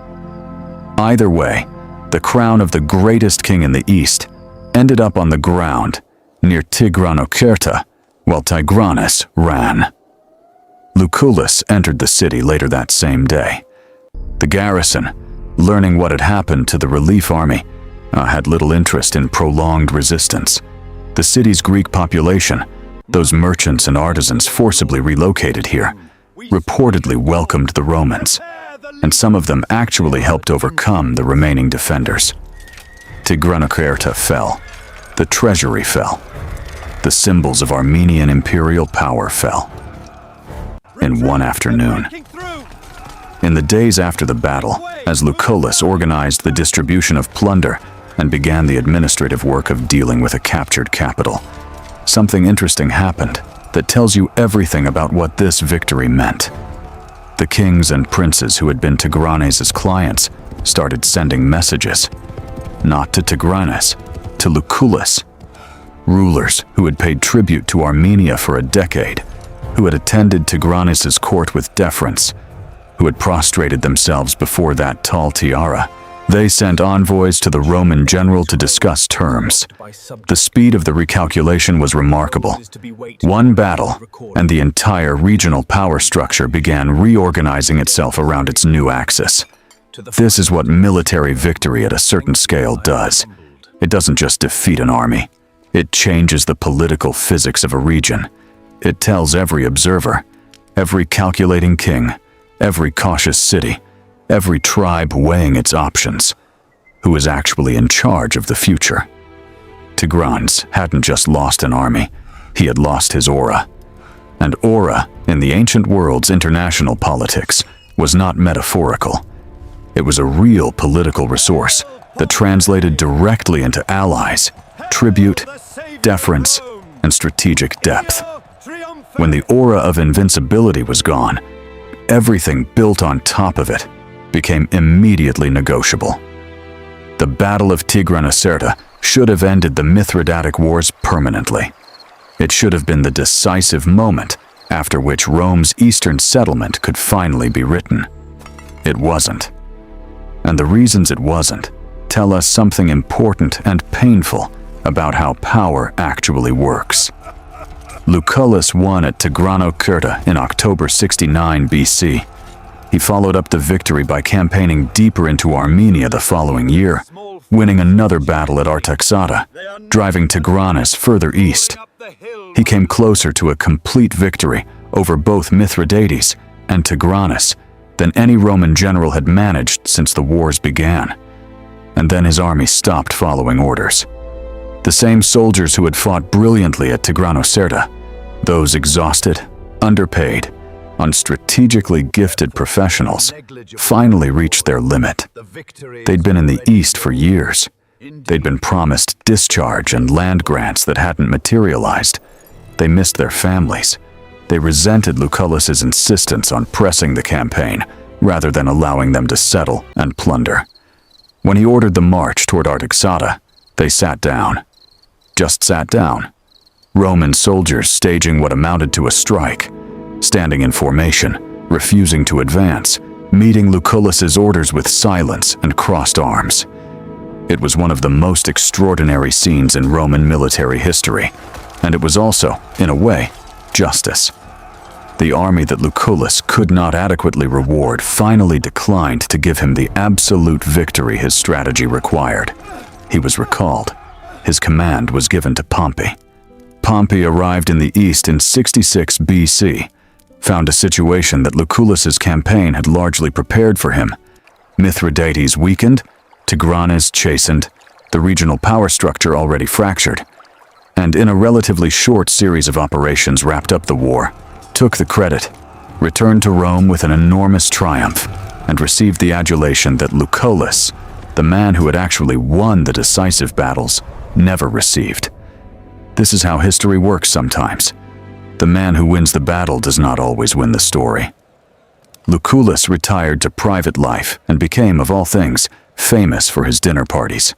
Either way, the crown of the greatest king in the East ended up on the ground near Tigranocerta while Tigranes ran. Lucullus entered the city later that same day. The garrison, learning what had happened to the relief army, had little interest in prolonged resistance. The city's Greek population, those merchants and artisans forcibly relocated here, reportedly welcomed the Romans, and some of them actually helped overcome the remaining defenders. Tigranocerta fell. The treasury fell. The symbols of Armenian imperial power fell. In one afternoon. In the days after the battle, as Lucullus organized the distribution of plunder and began the administrative work of dealing with a captured capital, something interesting happened that tells you everything about what this victory meant. The kings and princes who had been Tigranes' clients started sending messages, not to Tigranes, to Lucullus. Rulers who had paid tribute to Armenia for a decade, who had attended Tigranes' court with deference, who had prostrated themselves before that tall tiara. They sent envoys to the Roman general to discuss terms. The speed of the recalculation was remarkable. One battle, and the entire regional power structure began reorganizing itself around its new axis. This is what military victory at a certain scale does. It doesn't just defeat an army. It changes the political physics of a region. It tells every observer, every calculating king, every cautious city, every tribe weighing its options, who is actually in charge of the future. Tigranes hadn't just lost an army, he had lost his aura. And aura, in the ancient world's international politics, was not metaphorical. It was a real political resource that translated directly into allies, tribute, deference, and strategic depth. When the aura of invincibility was gone, everything built on top of it became immediately negotiable. The Battle of Tigranocerta should have ended the Mithridatic Wars permanently. It should have been the decisive moment after which Rome's eastern settlement could finally be written. It wasn't. And the reasons it wasn't tell us something important and painful about how power actually works. Lucullus won at Tigranocerta in October 69 BC. He followed up the victory by campaigning deeper into Armenia the following year, winning another battle at Artaxata, driving Tigranes further east. He came closer to a complete victory over both Mithridates and Tigranes than any Roman general had managed since the wars began. And then his army stopped following orders. The same soldiers who had fought brilliantly at Tigranocerta, those exhausted, underpaid, unstrategically gifted professionals, finally reached their limit. They'd been in the East for years. They'd been promised discharge and land grants that hadn't materialized. They missed their families. They resented Lucullus's insistence on pressing the campaign, rather than allowing them to settle and plunder. When he ordered the march toward Artaxata, they sat down. Just sat down. Roman soldiers staging what amounted to a strike, standing in formation, refusing to advance, meeting Lucullus's orders with silence and crossed arms. It was one of the most extraordinary scenes in Roman military history, and it was also, in a way, justice. The army that Lucullus could not adequately reward finally declined to give him the absolute victory his strategy required. He was recalled. His command was given to Pompey. Pompey arrived in the east in 66 BC, found a situation that Lucullus's campaign had largely prepared for him. Mithridates weakened, Tigranes chastened, the regional power structure already fractured, and in a relatively short series of operations wrapped up the war, took the credit, returned to Rome with an enormous triumph, and received the adulation that Lucullus, the man who had actually won the decisive battles, never received. This is how history works sometimes. The man who wins the battle does not always win the story. Lucullus retired to private life and became, of all things, famous for his dinner parties.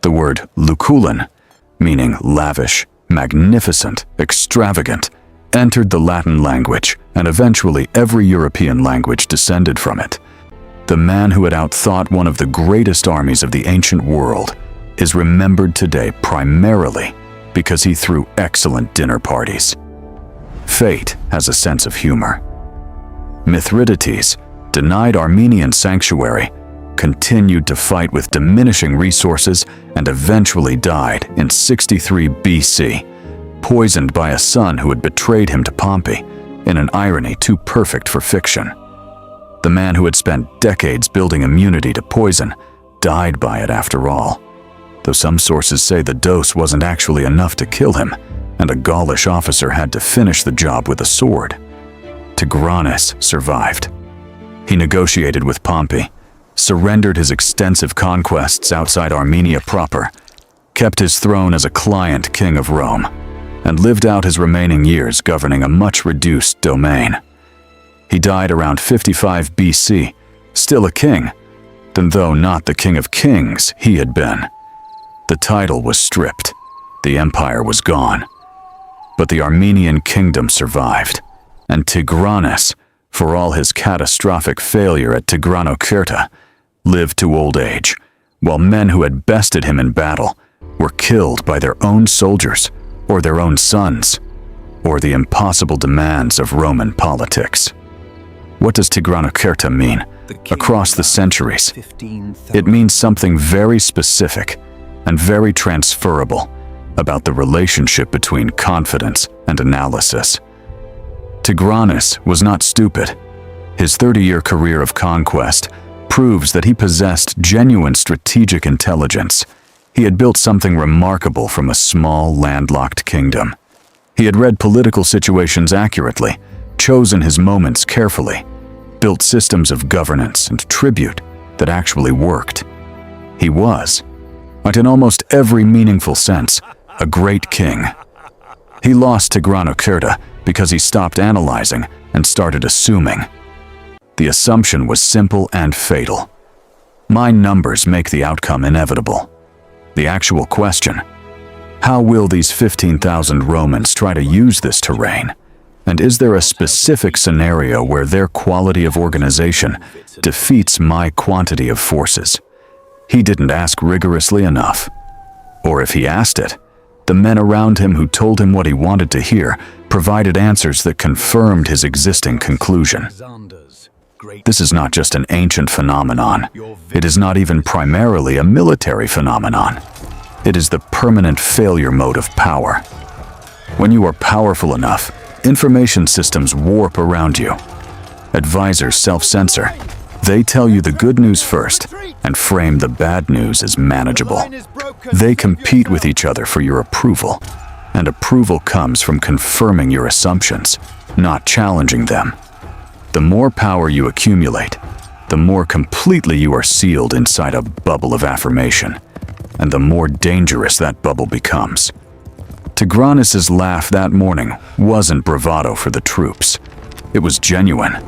The word Lucullan, meaning lavish, magnificent, extravagant, entered the Latin language, and eventually every European language descended from it. The man who had outthought one of the greatest armies of the ancient world is remembered today primarily because he threw excellent dinner parties. Fate has a sense of humor. Mithridates, denied Armenian sanctuary, continued to fight with diminishing resources and eventually died in 63 BC, poisoned by a son who had betrayed him to Pompey, in an irony too perfect for fiction. The man who had spent decades building immunity to poison died by it after all, though some sources say the dose wasn't actually enough to kill him, and a Gaulish officer had to finish the job with a sword. Tigranes survived. He negotiated with Pompey, surrendered his extensive conquests outside Armenia proper, kept his throne as a client king of Rome, and lived out his remaining years governing a much-reduced domain. He died around 55 BC, still a king, though not the king of kings he had been. The title was stripped, the empire was gone, but the Armenian kingdom survived, and Tigranes, for all his catastrophic failure at Tigranocerta, lived to old age, while men who had bested him in battle were killed by their own soldiers, or their own sons, or the impossible demands of Roman politics. What does Tigranocerta mean? Across the centuries, it means something very specific and very transferable about the relationship between confidence and analysis. Tigranes was not stupid. His 30-year career of conquest proves that he possessed genuine strategic intelligence. He had built something remarkable from a small, landlocked kingdom. He had read political situations accurately, chosen his moments carefully, built systems of governance and tribute that actually worked. He was, but in almost every meaningful sense, a great king. He lost Tigranocerta because he stopped analyzing and started assuming. The assumption was simple and fatal. My numbers make the outcome inevitable. The actual question: how will these 15,000 Romans try to use this terrain? And is there a specific scenario where their quality of organization defeats my quantity of forces? He didn't ask rigorously enough. Or if he asked it, the men around him who told him what he wanted to hear provided answers that confirmed his existing conclusion. This is not just an ancient phenomenon. It is not even primarily a military phenomenon. It is the permanent failure mode of power. When you are powerful enough, information systems warp around you. Advisors self-censor. They tell you the good news first and frame the bad news as manageable. They compete with each other for your approval, and approval comes from confirming your assumptions, not challenging them. The more power you accumulate, the more completely you are sealed inside a bubble of affirmation, and the more dangerous that bubble becomes. Tigranes' laugh that morning wasn't bravado for the troops. It was genuine.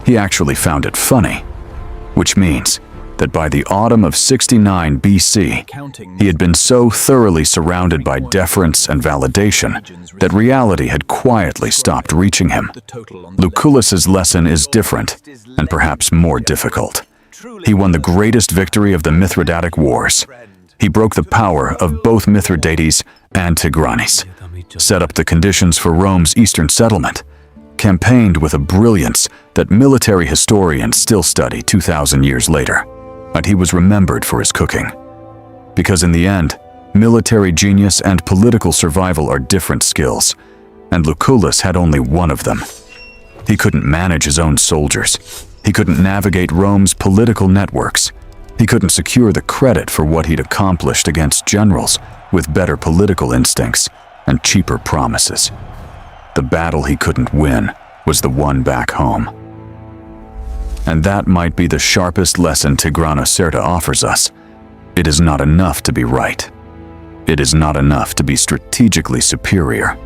He actually found it funny, which means that by the autumn of 69 BC, he had been so thoroughly surrounded by deference and validation that reality had quietly stopped reaching him. Lucullus's lesson is different and perhaps more difficult. He won the greatest victory of the Mithridatic Wars. He broke the power of both Mithridates and Tigranes, set up the conditions for Rome's eastern settlement, campaigned with a brilliance that military historians still study 2,000 years later. But he was remembered for his cooking. Because in the end, military genius and political survival are different skills, and Lucullus had only one of them. He couldn't manage his own soldiers. He couldn't navigate Rome's political networks. He couldn't secure the credit for what he'd accomplished against generals with better political instincts and cheaper promises. The battle he couldn't win was the one back home. And that might be the sharpest lesson Tigranocerta offers us. It is not enough to be right. It is not enough to be strategically superior.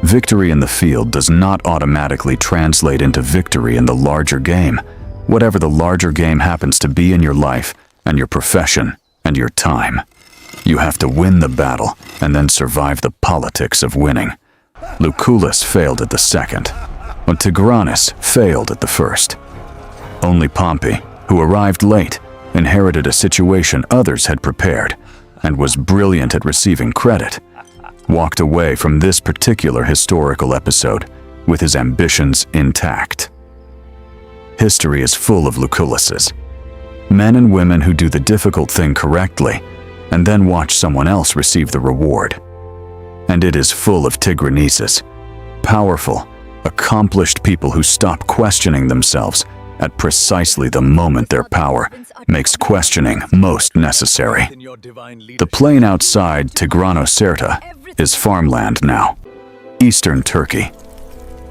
Victory in the field does not automatically translate into victory in the larger game, whatever the larger game happens to be in your life and your profession and your time. You have to win the battle and then survive the politics of winning. Lucullus failed at the second, but Tigranes failed at the first. Only Pompey, who arrived late, inherited a situation others had prepared and was brilliant at receiving credit, walked away from this particular historical episode with his ambitions intact. History is full of Luculluses, men and women who do the difficult thing correctly and then watch someone else receive the reward. And it is full of Tigraneses, powerful, accomplished people who stop questioning themselves at precisely the moment their power makes questioning most necessary. The plain outside Tigranocerta is farmland now, eastern Turkey.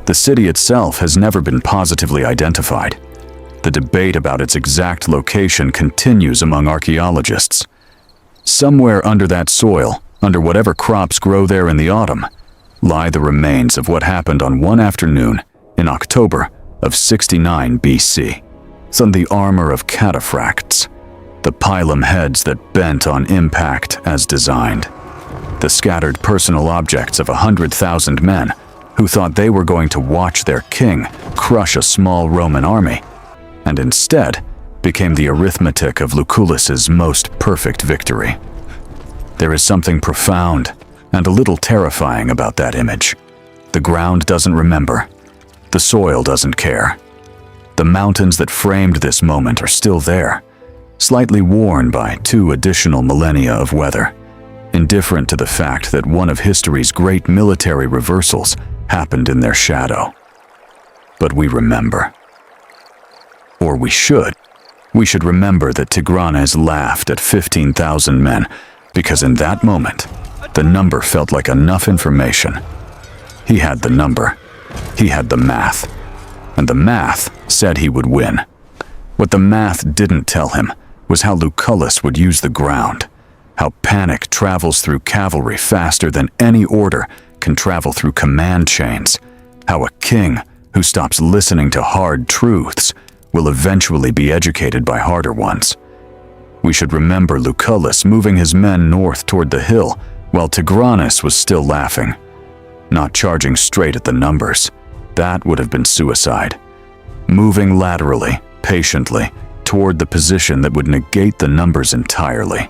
The city itself has never been positively identified. The debate about its exact location continues among archaeologists. Somewhere under that soil, under whatever crops grow there in the autumn, lie the remains of what happened on one afternoon in October of 69 BC. On the armor of cataphracts, the pilum heads that bent on impact as designed, the scattered personal objects of 100,000 men who thought they were going to watch their king crush a small Roman army, and instead became the arithmetic of Lucullus's most perfect victory. There is something profound and a little terrifying about that image. The ground doesn't remember. The soil doesn't care. The mountains that framed this moment are still there, slightly worn by 2 additional millennia of weather, indifferent to the fact that one of history's great military reversals happened in their shadow. But we remember. Or we should. We should remember that Tigranes laughed at 15,000 men because in that moment, the number felt like enough information. He had the number. He had the math. And the math said he would win. What the math didn't tell him was how Lucullus would use the ground, how panic travels through cavalry faster than any order can travel through command chains, how a king who stops listening to hard truths will eventually be educated by harder ones. We should remember Lucullus moving his men north toward the hill while Tigranes was still laughing, not charging straight at the numbers. That would have been suicide. Moving laterally, patiently, toward the position that would negate the numbers entirely.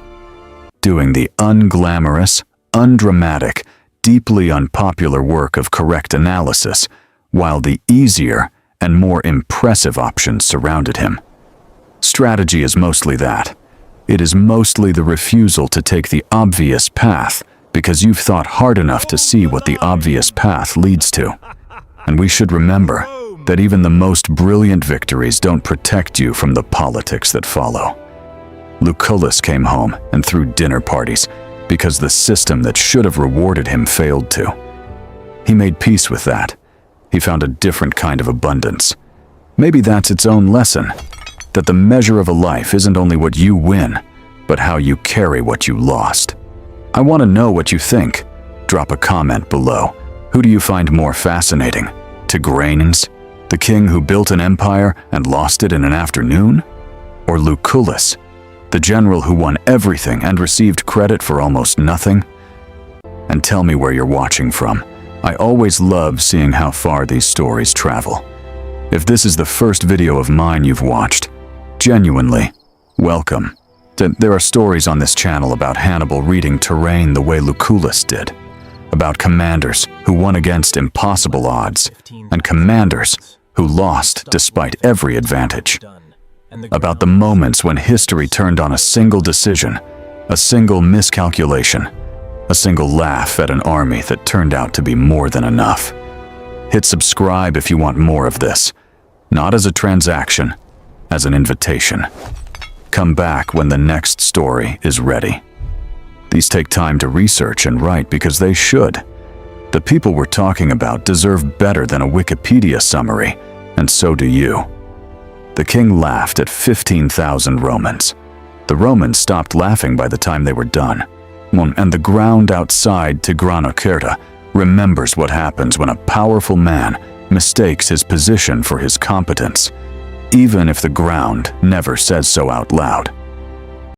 Doing the unglamorous, undramatic, deeply unpopular work of correct analysis, while the easier and more impressive options surrounded him. Strategy is mostly that. It is mostly the refusal to take the obvious path because you've thought hard enough to see what the obvious path leads to. And we should remember that even the most brilliant victories don't protect you from the politics that follow. Lucullus came home and threw dinner parties because the system that should have rewarded him failed to. He made peace with that. He found a different kind of abundance. Maybe that's its own lesson, that the measure of a life isn't only what you win, but how you carry what you lost. I want to know what you think. Drop a comment below. Who do you find more fascinating? Tigranes, the king who built an empire and lost it in an afternoon? Or Lucullus, the general who won everything and received credit for almost nothing? And tell me where you're watching from. I always love seeing how far these stories travel. If this is the first video of mine you've watched, genuinely, welcome. There are stories on this channel about Hannibal reading terrain the way Lucullus did, about commanders who won against impossible odds, and commanders who lost despite every advantage, about the moments when history turned on a single decision, a single miscalculation, a single laugh at an army that turned out to be more than enough. Hit subscribe if you want more of this, not as a transaction, as an invitation. Come back when the next story is ready. These take time to research and write because they should. The people we're talking about deserve better than a Wikipedia summary, and so do you. The king laughed at 15,000 Romans. The Romans stopped laughing by the time they were done. And the ground outside Tigranocerta remembers what happens when a powerful man mistakes his position for his competence, even if the ground never says so out loud.